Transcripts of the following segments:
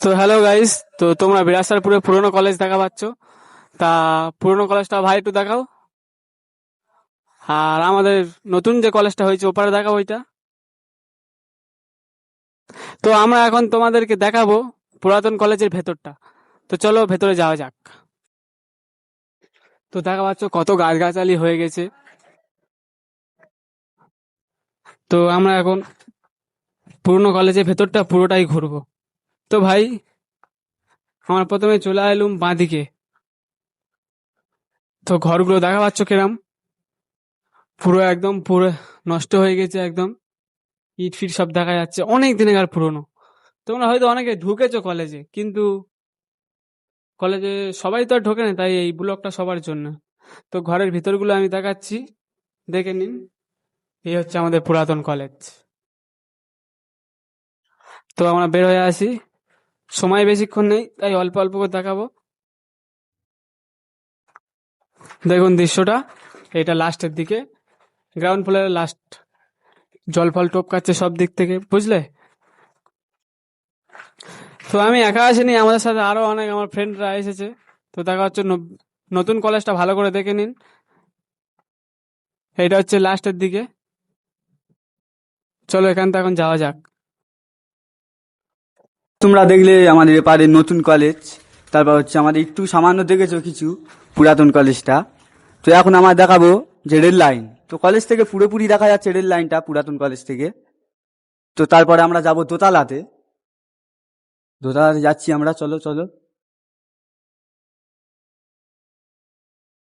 তো hello guys, তো তোমরা বিরাজপুরে পুরোনো কলেজ দেখা পাচ্ছ। তা পুরোনো কলেজটা ভাই একটু দেখাও। আর আমাদের নতুন যে কলেজটা হয়েছে ওপারে দেখাও ওইটা। তো আমরা এখন তোমাদেরকে দেখাবো পুরাতন কলেজের ভেতরটা। তো চলো ভেতরে যাওয়া যাক। তো দেখা পাচ্ছ কত গাছগাছালি হয়ে গেছে। তো আমরা এখন পুরোনো কলেজের ভেতরটা পুরোটাই ঘুরবো। তো ভাই, আমরা প্রথমে চলে এলুম বাঁদিকে। তো ঘরগুলো দেখা পাচ্ছ কিরম, পুরো একদম পুরো নষ্ট হয়ে গেছে একদম। ইট ফিট সব দেখা যাচ্ছে, অনেক দিনের পুরনো। তোমরা হয়তো অনেকে ঢুকেছো কলেজে, কিন্তু কলেজে সবাই তো আর ঢোকে না, তাই এই ব্লগটা সবার জন্য। তো ঘরের ভিতরগুলো আমি দেখাচ্ছি, দেখে নিন। এই হচ্ছে আমাদের পুরাতন কলেজ। তো আমরা বের হয়ে আসি, সময় বেশিক্ষণ নেই, তাই অল্প অল্প করে দেখাবো। দেখুন দৃশ্যটা, এটা লাস্টের দিকে, গ্রাউন্ড ফ্লোরের লাস্ট। জল ফল টপকাচ্ছে সব দিক থেকে, বুঝলে? তো আমি একা আসিনি, আমাদের সাথে আরো অনেক আমার ফ্রেন্ডরা এসেছে। তো দেখা হচ্ছে নতুন কলেজটা ভালো করে দেখে নিন। এটা হচ্ছে লাস্টের দিকে। চলো এখান থেকে এখন যাওয়া যাক। তোমরা দেখলে আমাদের এপারে নতুন কলেজ, তারপর হচ্ছে আমাদের একটু সামান্য দেখেছো কিছু পুরাতন কলেজটা। তো এখন আমরা দেখাবো যে রেল লাইন। তো কলেজ থেকে পুরোপুরি দেখা যাচ্ছে রেল লাইনটা পুরাতন কলেজ থেকে। তো তারপরে আমরা যাব দোতলাতে। দোতলাতে যাচ্ছি আমরা, চলো চলো।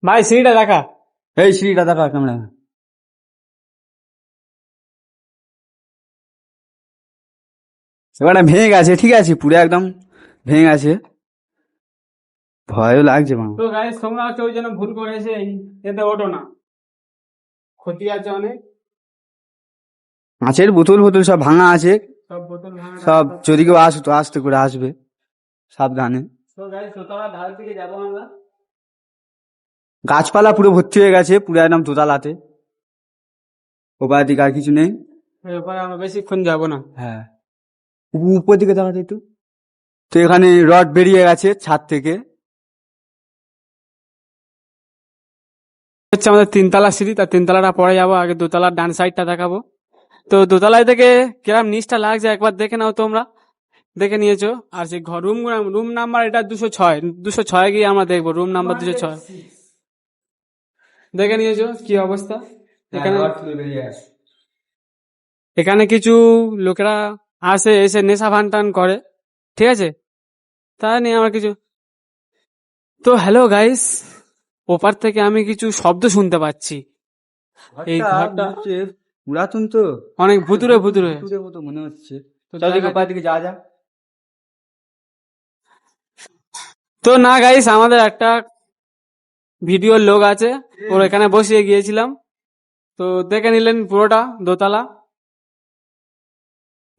ভাই সিঁড়িটা দেখা। এই সিঁড়িটা দেখা আমরা, এবারে ভেঙে গেছে, ঠিক আছে, পুরো একদম ভেঙে গেছে, ভয়ও লাগছে মা। তো গাইস, তোমরা কেউ যেন ভুল করেছে এতে ওঠো না, ক্ষতি আছে অনেক। মাছের বোতল ফোতল সব ভাঙা আছে, সব বোতল ভাঙা টাঙা সব সব যদি পড়ে কেউ আছে। আসে তো আস্তে করে আসবে, সাবধানে। তো গাইস, দোতলা ধার দিকে যাবো আমরা। গাছপালা পুরো ভর্তি হয়ে গেছে পুরো একদম দোতলাতে, ওপার দিকে আর কিছু নেই। এরপরে আমরা বেশিক্ষণ যাবো না। হ্যাঁ, উপর দিকে তাকাতে একটু। তো এখানে রড বেরিয়ে গেছে ছাদ থেকে। হচ্ছে আমাদের তিনতলা সিঁড়ি, তার তিনতলাটা পরে যাবো, আগে দোতলার ডান সাইডটা দেখাবো। তো দোতলায় থেকে কিরম নিচটা লাগছে একবার দেখে নাও তোমরা। দেখে নিয়েছো? আর সেই ঘর রুম রুম নাম্বার এটা 206। 206 গিয়ে আমরা দেখবো রুম নাম্বার 206। দেখে নিয়েছো কি অবস্থা? হ্যাঁ, এখানে রড তুলে বেরিয়ে গেছে। এখানে কিছু লোকেরা আসে, এসে নেশা ভান টান করে, ঠিক আছে? তাই নিয়ে আমার কিছু। তো হ্যালো গাইস, ওপার থেকে আমি কিছু শব্দ শুনতে পাচ্ছি। এই ঘরটা ঘরটা মনে হচ্ছে পুরাতন, তো অনেক মানে ভুতুরে ভূতুর ভুতুরে। ভূতুরের মতো মনে হচ্ছে। তো চল দেখি দেখা ওপার দিকে যাওয়া যাক। তো না গাইস, আমাদের একটা ভিডিওর লোক আছে, ওর এখানে বসিয়ে গিয়েছিলাম। তো দেখে নিলেন পুরোটা দোতলা।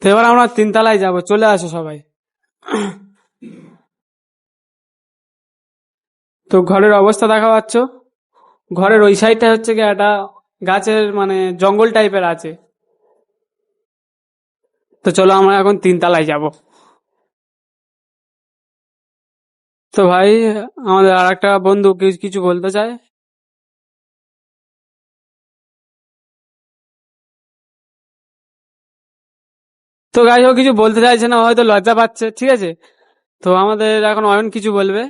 তো এবার আমরা তিনতলায় যাব, চলে আসো সবাই। তো ঘরের অবস্থা দেখা পাচ্ছ, ঘরের ওই সাইডটা হচ্ছে কি একটা গাছের মানে জঙ্গল টাইপের আছে। তো চলো আমরা এখন তিনতলায় যাব। তো ভাই, আমাদের আর একটা বন্ধু কিছু বলতে চায়। তো গাই ও কিছু বলতে চাইছে না, হয়তো লজ্জা পাচ্ছে, ঠিক আছে? তো আমাদের এখন অয়ন কিছু বলবে।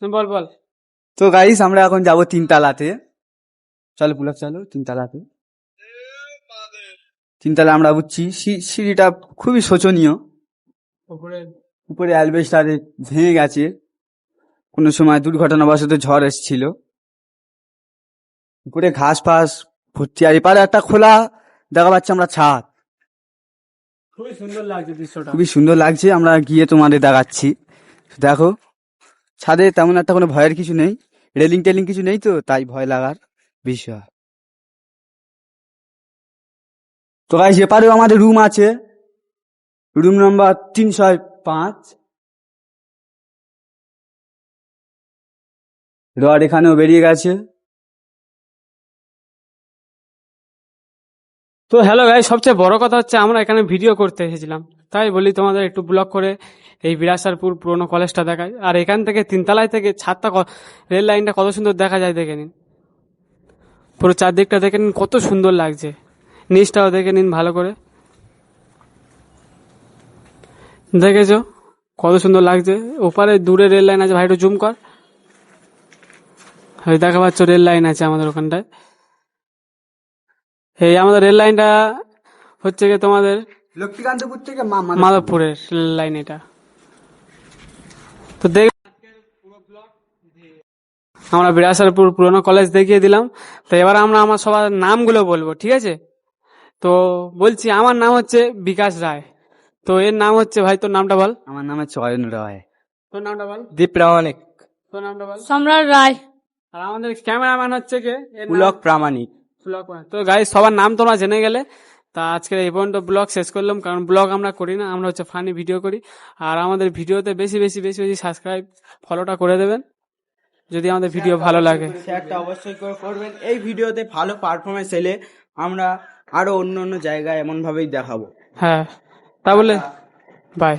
বল বল। তো গাইস আমরা এখন যাব তিনতলাতে, চলো পুলক চলো তিনতলাতে। তিনতলা আমরা বুঝছি সিঁড়িটা খুবই শোচনীয়। উপরে উপরে অ্যালবেস্টার ভেঙে গেছে, কোনো সময় দুর্ঘটনাবশত ঝড় এসেছিল। উপরে ঘাস ফাস ভর্তি, আর এপারে একটা খোলা দেখা পাচ্ছি আমরা ছাদ। খুবই সুন্দর লাগছে দৃশ্যটা। খুবই সুন্দর লাগছে, আমরা গিয়ে তোমাদের দেখাচ্ছি। দেখো, ছাদে তেমন একটা কোনো ভয়ের কিছু নেই, রেলিং টেলিং কিছু নেই, তো তাই ভয় লাগার বিষয়। তো গাইস এপারেও আমাদের রুম আছে, রুম নাম্বার 305। রড এখানেও বেরিয়ে গেছে। তো হ্যালো গাইস, সবচেয়ে বড় কথা হচ্ছে আমরা এখানে ভিডিও করতে এসেছিলাম, তাই বলি তোমাদের একটু ব্লগ করে এই বিরাসারপুর পুরনো কলেজটা দেখায়। আর এখান থেকে তিনতলায় থেকে ছাদটা রেল লাইনটা কত সুন্দর দেখা যায় দেখে নিন, পুরো চারদিকটা দেখে নিন কত সুন্দর লাগছে, নিচটাও দেখে নিন ভালো করে, দেখেছো কত সুন্দর লাগছে। ওপারে দূরে রেল লাইন আছে, ভাই একটু জুম কর, ওই দেখা পাচ্ছ রেল লাইন আছে আমাদের ওখানটায়। এই আমাদের রেল লাইনটা হচ্ছে গিয়ে তোমাদের লক্ষ্মীকান্তপুর থেকে মাধবপুরের রেল লাইন এটা। তো দেখ, আমরা বিরাসারপুর পুরনো কলেজ দেখিয়ে দিলাম। তো এবার আমরা আমার সবার নামগুলো বলবো, ঠিক আছে? তো বলছি, আমার নাম হচ্ছে বিকাশ রায়। তো এর নাম হচ্ছে, ভাই তোর নামটা বল। আমার নাম হচ্ছে অয়ন রায়। তোর নামটা বল। দীপ প্রামাণিক। তোর নামটা বল। সম্রাট রায়। আর আমাদের ক্যামেরাম্যান হচ্ছে কে? এর নাম পুলক প্রামাণিক। ব্লগ। তো গাইস, সবার নাম তোমরা জেনে গেলে। তা আজকে এই পর্যন্ত ব্লগ শেষ করলাম, কারণ ব্লগ আমরা করি না, আমরা হচ্ছে ফানি ভিডিও করি। আর আমাদের ভিডিওতে বেশি বেশি বেশি বেশি সাবস্ক্রাইব ফলোটা করে দেবেন যদি আমাদের ভিডিও ভালো লাগে। শেয়ারটা অবশ্যই করে করবেন। এই ভিডিওতে ভালো পারফরমেন্স এলে আমরা আরো অন্য অন্য জায়গায় এমন ভাবেই দেখাবো। হ্যাঁ, তা বলে বাই।